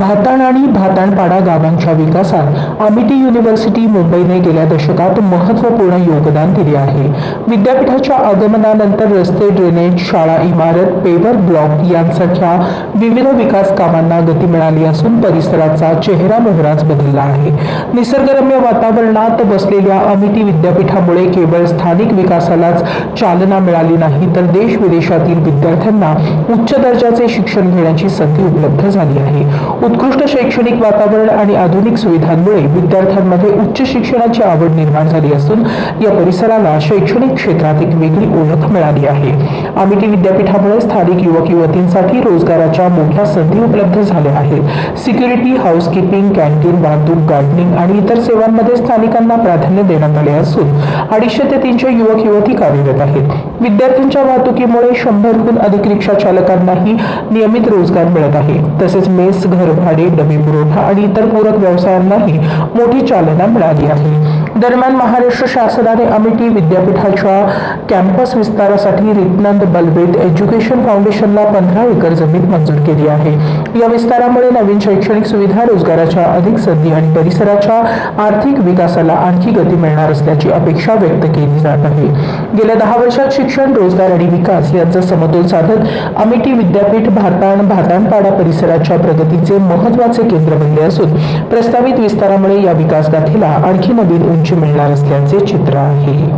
भाताण आणि भाताणपाडा गावांच्या विकासात अमिटी युनिव्हर्सिटी मुंबईने गेल्या दशकात महत्त्वपूर्ण योगदान दिले आहे। विद्यापीठाच्या आगमनानंतर रस्ते, ड्रेनेज, शाळा इमारत, पेवर ब्लॉक यांसारख्या विविध विकास कामांना गती मिळाली असून परिसराचा चेहरा-मोहराच बदलला आहे। निसर्गरम्य वातावरणात बसलेल्या अमिटी विद्यापीठामुळे केवळ स्थानिक विकासालाच चालना मिळाली नाही, तर देश-विदेशातील विद्यार्थ्यांना उच्च दर्जाचे शिक्षण घेण्याची संधी उपलब्ध झाली आहे। उत्कृष्ट शैक्षणिक वातावरण आणि आधुनिक सुविधांमुळे विद्यार्थ्यांमध्ये उच्च शिक्षणाची आवड निर्माण झाली असून या परिसराला शैक्षणिक क्षेत्रात एक वेगळी ओळख मिळाली आहे। अमिटी विद्यापीठामुळे स्थानिक युवक-युवतींसाठी रोजगाराच्या मोठ्या संधी उपलब्ध झाल्या आहेत। सिक्युरिटी, हाऊसकीपिंग, कॅन्टीन, वाहतूक, गार्डनिंग आणि इतर सेवांमध्ये स्थानिकांना प्राधान्य देण्यात आले असून 250 ते 300 युवक-युवती कार्यरत आहेत। विद्यार्थ्यांच्या वाहतुकीमुळे 100हून अधिक रिक्षा चालकांनाही नियमित रोजगार मिळत आहे। तसेच मेस, घरभाडे, डबे पुरवठा आणि इतर पूरक व्यवसायांनाही मोठी चालना मिळाली आहे। दरम्यान महाराष्ट्र शासनाने अमिटी विद्यापीठाच्या कॅम्पस विस्तारासाठी रितनंद बलवेद एज्युकेशन फाउंडेशनला 15 एकर जमीन मंजूर केली आहे। या विस्तारामुळे नवीन शैक्षणिक सुविधा, रोजगाराच्या अधिक संधी आणि परिसराच्या आर्थिक विकासाला आणखी गती मिळणार असल्याची अपेक्षा व्यक्त केली जात आहे। गेल्या 10 वर्षात शिक्षण, रोजगार आणि विकास यांचा समतोल साधत अमिटी विद्यापीठ भाताणपाडा परिसराच्या प्रगतीचे महत्त्वाचे केंद्र बनले असून प्रस्तावित विस्तारामुळे या विकासगाथेला आणखी नवीन उंची मिळणार असल्याचे चित्र आहे।